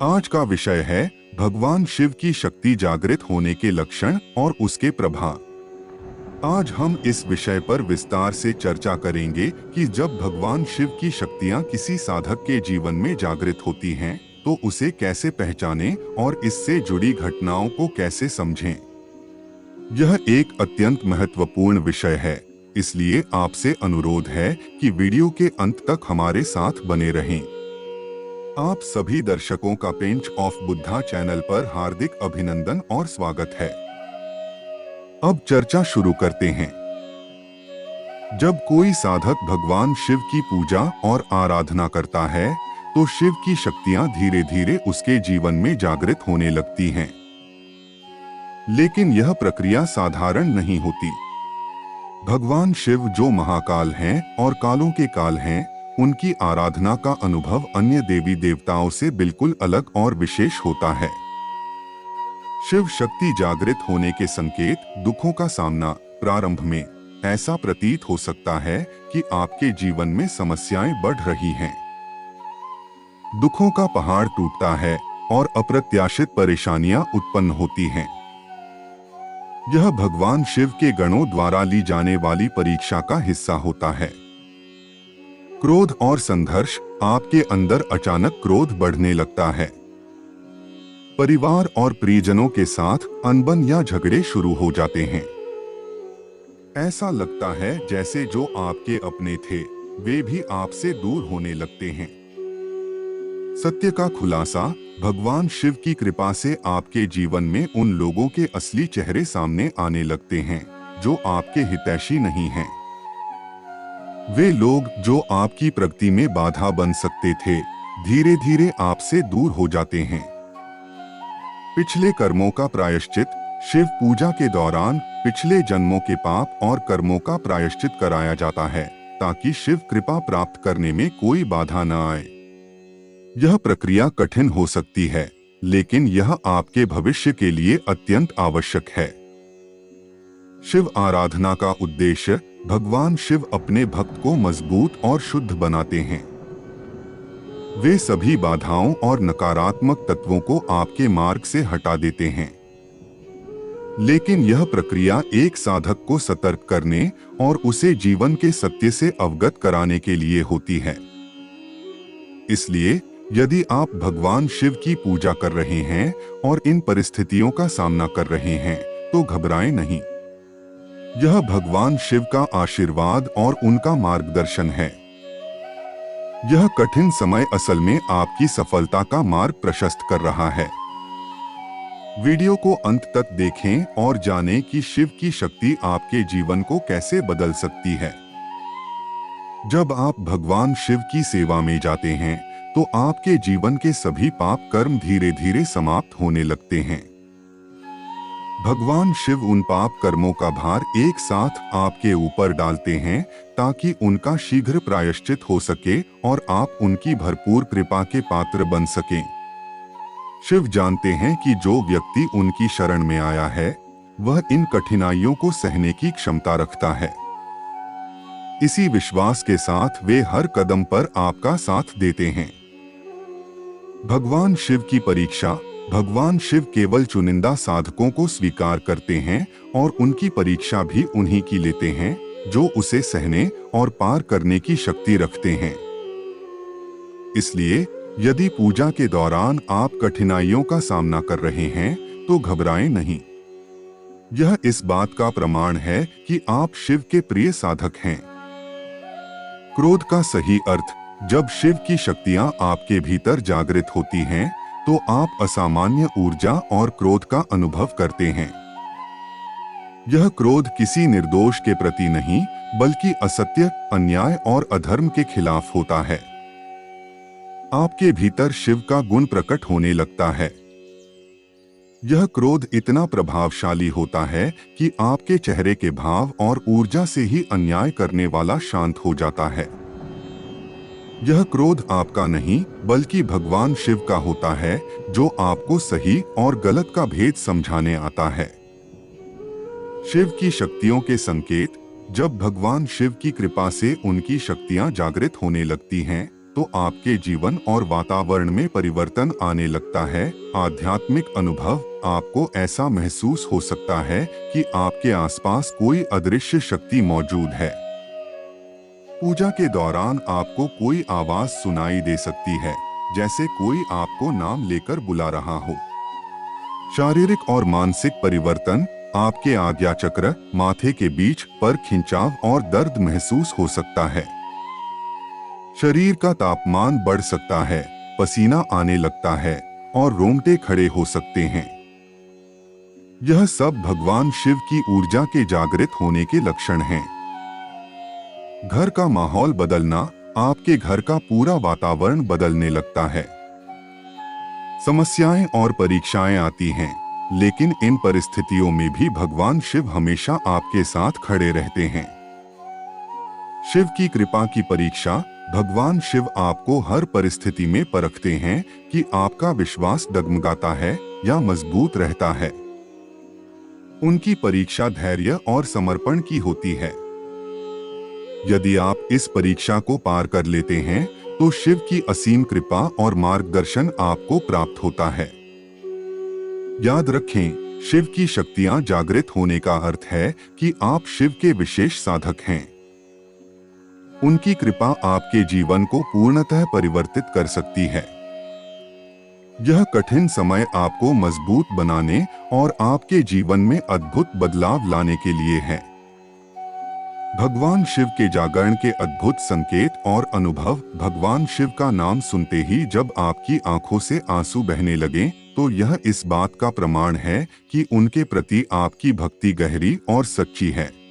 आज का विषय है भगवान शिव की शक्ति जागृत होने के लक्षण और उसके प्रभाव। आज हम इस विषय पर विस्तार से चर्चा करेंगे कि जब भगवान शिव की शक्तियां किसी साधक के जीवन में जागृत होती हैं, तो उसे कैसे पहचानें और इससे जुड़ी घटनाओं को कैसे समझें। यह एक अत्यंत महत्वपूर्ण विषय है, इसलिए आपसे अनुरोध है कि वीडियो के अंत तक हमारे साथ बने रहें। आप सभी दर्शकों का पेंच ऑफ बुद्धा चैनल पर हार्दिक अभिनंदन और स्वागत है। अब चर्चा शुरू करते हैं। जब कोई साधक भगवान शिव की पूजा और आराधना करता है, तो शिव की शक्तियां धीरे धीरे उसके जीवन में जागृत होने लगती हैं। लेकिन यह प्रक्रिया साधारण नहीं होती। भगवान शिव जो महाकाल हैं और कालों के काल हैं, उनकी आराधना का अनुभव अन्य देवी देवताओं से बिल्कुल अलग और विशेष होता है। शिव शक्ति जागृत होने के संकेत दुखों का सामना। प्रारंभ में ऐसा प्रतीत हो सकता है कि आपके जीवन में समस्याएं बढ़ रही हैं। दुखों का पहाड़ टूटता है और अप्रत्याशित परेशानियां उत्पन्न होती हैं। यह भगवान शिव के गणों द्वारा ली जाने वाली परीक्षा का हिस्सा होता है। क्रोध और संघर्ष। आपके अंदर अचानक क्रोध बढ़ने लगता है। परिवार और परिजनों के साथ अनबन या झगड़े शुरू हो जाते हैं। ऐसा लगता है जैसे जो आपके अपने थे, वे भी आपसे दूर होने लगते हैं। सत्य का खुलासा। भगवान शिव की कृपा से आपके जीवन में उन लोगों के असली चेहरे सामने आने लगते हैं जो आपके हितैषी नहीं हैं। वे लोग जो आपकी प्रगति में बाधा बन सकते थे, धीरे धीरे आपसे दूर हो जाते हैं। पिछले कर्मों का प्रायश्चित। शिव पूजा के दौरान पिछले जन्मों के पाप और कर्मों का प्रायश्चित कराया जाता है, ताकि शिव कृपा प्राप्त करने में कोई बाधा न आए। यह प्रक्रिया कठिन हो सकती है, लेकिन यह आपके भविष्य के लिए अत्यंत आवश्यक है। शिव आराधना का उद्देश्य। भगवान शिव अपने भक्त को मजबूत और शुद्ध बनाते हैं। वे सभी बाधाओं और नकारात्मक तत्वों को आपके मार्ग से हटा देते हैं। लेकिन यह प्रक्रिया एक साधक को सतर्क करने और उसे जीवन के सत्य से अवगत कराने के लिए होती है। इसलिए यदि आप भगवान शिव की पूजा कर रहे हैं और इन परिस्थितियों का सामना कर रहे हैं, तो घबराएं नहीं। यह भगवान शिव का आशीर्वाद और उनका मार्गदर्शन है। यह कठिन समय असल में आपकी सफलता का मार्ग प्रशस्त कर रहा है। वीडियो को अंत तक देखें और जानें कि शिव की शक्ति आपके जीवन को कैसे बदल सकती है। जब आप भगवान शिव की सेवा में जाते हैं, तो आपके जीवन के सभी पाप कर्म धीरे धीरे समाप्त होने लगते हैं। भगवान शिव उन पाप कर्मों का भार एक साथ आपके ऊपर डालते हैं, ताकि उनका शीघ्र प्रायश्चित हो सके और आप उनकी भरपूर कृपा के पात्र बन सकें। शिव जानते हैं कि जो व्यक्ति उनकी शरण में आया है, वह इन कठिनाइयों को सहने की क्षमता रखता है। इसी विश्वास के साथ वे हर कदम पर आपका साथ देते हैं। भगवान शिव की परीक्षा। भगवान शिव केवल चुनिंदा साधकों को स्वीकार करते हैं और उनकी परीक्षा भी उन्हीं की लेते हैं जो उसे सहने और पार करने की शक्ति रखते हैं। इसलिए यदि पूजा के दौरान आप कठिनाइयों का सामना कर रहे हैं, तो घबराएं नहीं। यह इस बात का प्रमाण है कि आप शिव के प्रिय साधक हैं। क्रोध का सही अर्थ। जब शिव की शक्तियां आपके भीतर जागृत होती हैं, तो आप असामान्य ऊर्जा और क्रोध का अनुभव करते हैं। यह क्रोध किसी निर्दोष के प्रति नहीं, बल्कि असत्य, अन्याय और अधर्म के खिलाफ होता है। आपके भीतर शिव का गुण प्रकट होने लगता है। यह क्रोध इतना प्रभावशाली होता है कि आपके चेहरे के भाव और ऊर्जा से ही अन्याय करने वाला शांत हो जाता है। यह क्रोध आपका नहीं, बल्कि भगवान शिव का होता है, जो आपको सही और गलत का भेद समझाने आता है। शिव की शक्तियों के संकेत। जब भगवान शिव की कृपा से उनकी शक्तियां जागृत होने लगती हैं, तो आपके जीवन और वातावरण में परिवर्तन आने लगता है। आध्यात्मिक अनुभव, आपको ऐसा महसूस हो सकता है कि आपके आसपास कोई अदृश्य शक्ति मौजूद है। पूजा के दौरान आपको कोई आवाज सुनाई दे सकती है, जैसे कोई आपको नाम लेकर बुला रहा हो। शारीरिक और मानसिक परिवर्तन, आपके आज्ञा चक्र, माथे के बीच पर खिंचाव और दर्द महसूस हो सकता है। शरीर का तापमान बढ़ सकता है, पसीना आने लगता है और रोंगटे खड़े हो सकते हैं। यह सब भगवान शिव की ऊर्जा के जागृत होने के लक्षण हैं। घर का माहौल बदलना, आपके घर का पूरा वातावरण बदलने लगता है। समस्याएं और परीक्षाएं आती हैं, लेकिन इन परिस्थितियों में भी भगवान शिव हमेशा आपके साथ खड़े रहते हैं। शिव की कृपा की परीक्षा, भगवान शिव आपको हर परिस्थिति में परखते हैं कि आपका विश्वास डगमगाता है या मजबूत रहता है। उनकी परीक्षा धैर्य और समर्पण की होती है। यदि आप इस परीक्षा को पार कर लेते हैं, तो शिव की असीम कृपा और मार्गदर्शन आपको प्राप्त होता है। याद रखें, शिव की शक्तियां जागृत होने का अर्थ है कि आप शिव के विशेष साधक हैं। उनकी कृपा आपके जीवन को पूर्णतः परिवर्तित कर सकती है। यह कठिन समय आपको मजबूत बनाने और आपके जीवन में अद्भुत बदलाव लाने के लिए है। भगवान शिव के जागरण के अद्भुत संकेत और अनुभव, भगवान शिव का नाम सुनते ही जब आपकी आंखों से आंसू बहने लगे, तो यह इस बात का प्रमाण है कि उनके प्रति आपकी भक्ति गहरी और सच्ची है।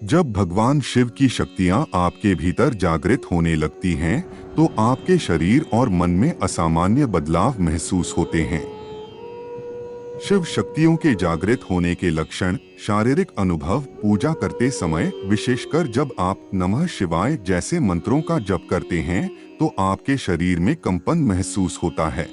जब भगवान शिव की शक्तियां आपके भीतर जागृत होने लगती हैं, तो आपके शरीर और मन में असामान्य बदलाव महसूस होते हैं। शिव शक्तियों के जागृत होने के लक्षण, शारीरिक अनुभव, पूजा करते समय, विशेषकर जब आप नमः शिवाय जैसे मंत्रों का जप करते हैं, तो आपके शरीर में कंपन महसूस होता है।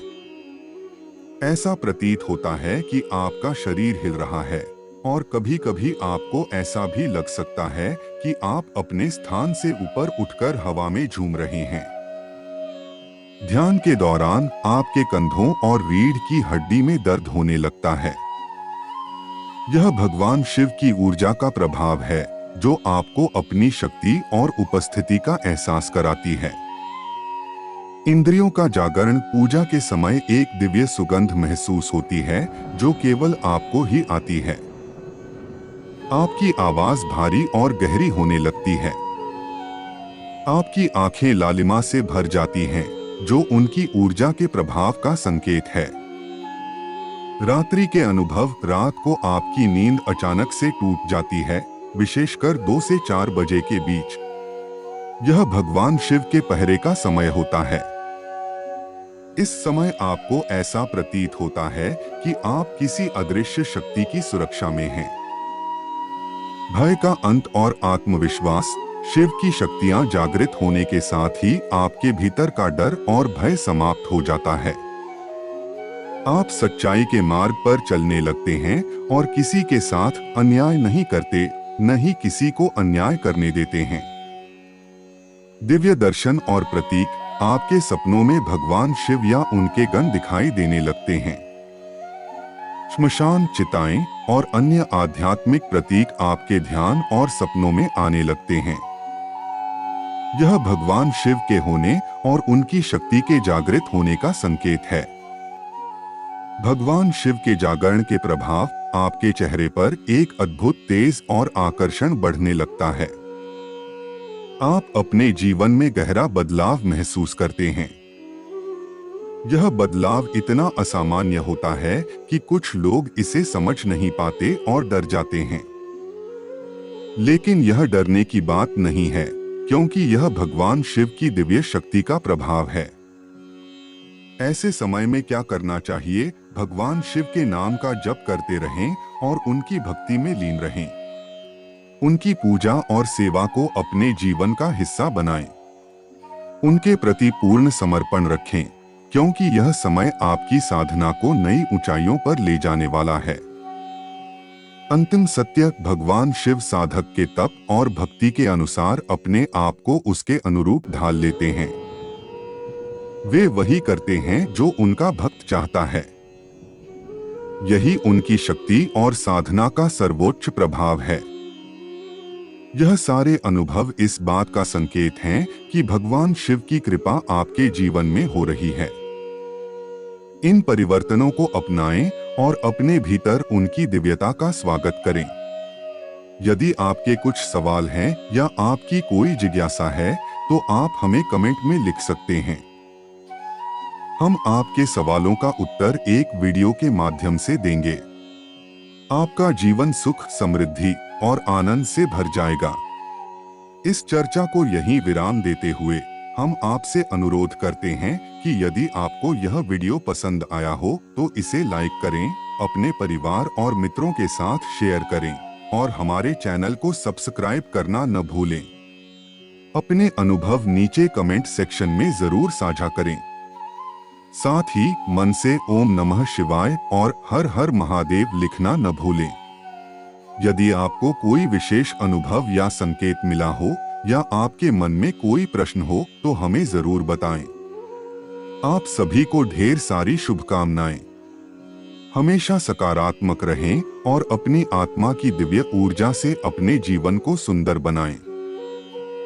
ऐसा प्रतीत होता है कि आपका शरीर हिल रहा है और कभी-कभी आपको ऐसा भी लग सकता है कि आप अपने स्थान से ऊपर उठकर हवा में झूम रहे हैं। ध्यान के दौरान आपके कंधों और रीढ़ की हड्डी में दर्द होने लगता है। यह भगवान शिव की ऊर्जा का प्रभाव है, जो आपको अपनी शक्ति और उपस्थिति का एहसास कराती है। इंद्रियों का जागरण, पूजा के समय एक दिव्य सुगंध महसूस होती है जो केवल आपको ही आती है। आपकी आवाज भारी और गहरी होने लगती है। आपकी आंखें लालिमा से भर जाती हैं, जो उनकी ऊर्जा के प्रभाव का संकेत है। रात्रि के अनुभव, रात को आपकी नींद अचानक से टूट जाती है, विशेषकर 2 से 4 बजे के बीच। यह भगवान शिव के पहरे का समय होता है। इस समय आपको ऐसा प्रतीत होता है कि आप किसी अदृश्य शक्ति की सुरक्षा में हैं। भय का अंत और आत्मविश्वास, शिव की शक्तियां जागृत होने के साथ ही आपके भीतर का डर और भय समाप्त हो जाता है। आप सच्चाई के मार्ग पर चलने लगते हैं और किसी के साथ अन्याय नहीं करते, न ही किसी को अन्याय करने देते हैं। दिव्य दर्शन और प्रतीक, आपके सपनों में भगवान शिव या उनके गण दिखाई देने लगते हैं। श्मशान, चिताएं और अन्य आध्यात्मिक प्रतीक आपके ध्यान और सपनों में आने लगते हैं। यह भगवान शिव के होने और उनकी शक्ति के जागृत होने का संकेत है। भगवान शिव के जागरण के प्रभाव, आपके चेहरे पर एक अद्भुत तेज और आकर्षण बढ़ने लगता है। आप अपने जीवन में गहरा बदलाव महसूस करते हैं। यह बदलाव इतना असामान्य होता है कि कुछ लोग इसे समझ नहीं पाते और डर जाते हैं। लेकिन यह डरने की बात नहीं है, क्योंकि यह भगवान शिव की दिव्य शक्ति का प्रभाव है। ऐसे समय में क्या करना चाहिए? भगवान शिव के नाम का जप करते रहें और उनकी भक्ति में लीन रहें। उनकी पूजा और सेवा को अपने जीवन का हिस्सा बनाएं। उनके प्रति पूर्ण समर्पण रखें, क्योंकि यह समय आपकी साधना को नई ऊंचाइयों पर ले जाने वाला है। अंतिम सत्य, भगवान शिव साधक के तप और भक्ति के अनुसार अपने आप को उसके अनुरूप ढाल लेते हैं। वे वही करते हैं जो उनका भक्त चाहता है। यही उनकी शक्ति और साधना का सर्वोच्च प्रभाव है। यह सारे अनुभव इस बात का संकेत हैं कि भगवान शिव की कृपा आपके जीवन में हो रही है। इन परिवर्तनों को अपनाएं और अपने भीतर उनकी दिव्यता का स्वागत करें। यदि आपके कुछ सवाल हैं या आपकी कोई जिज्ञासा है तो आप हमें कमेंट में लिख सकते हैं। हम आपके सवालों का उत्तर एक वीडियो के माध्यम से देंगे। आपका जीवन सुख, समृद्धि और आनंद से भर जाएगा। इस चर्चा को यहीं विराम देते हुए हम आपसे अनुरोध करते हैं कि यदि आपको यह वीडियो पसंद आया हो तो इसे लाइक करें, अपने परिवार और मित्रों के साथ शेयर करें और हमारे चैनल को सब्सक्राइब करना न भूलें। अपने अनुभव नीचे कमेंट सेक्शन में जरूर साझा करें। साथ ही मन से ओम नमः शिवाय और हर हर महादेव लिखना न भूलें। यदि आपको कोई विशेष अनुभव या संकेत मिला हो या आपके मन में कोई प्रश्न हो तो हमें जरूर बताएं। आप सभी को ढेर सारी शुभकामनाएं। हमेशा सकारात्मक रहें और अपनी आत्मा की दिव्य ऊर्जा से अपने जीवन को सुंदर बनाएं।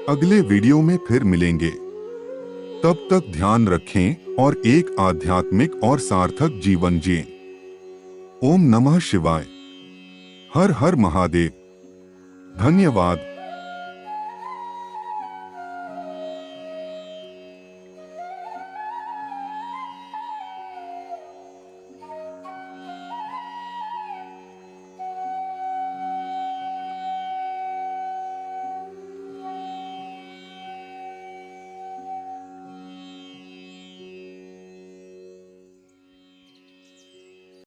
अगले वीडियो में फिर मिलेंगे। तब तक ध्यान रखें और एक आध्यात्मिक और सार्थक जीवन जिएं। ओम नमः शिवाय। हर हर महादेव। धन्यवाद।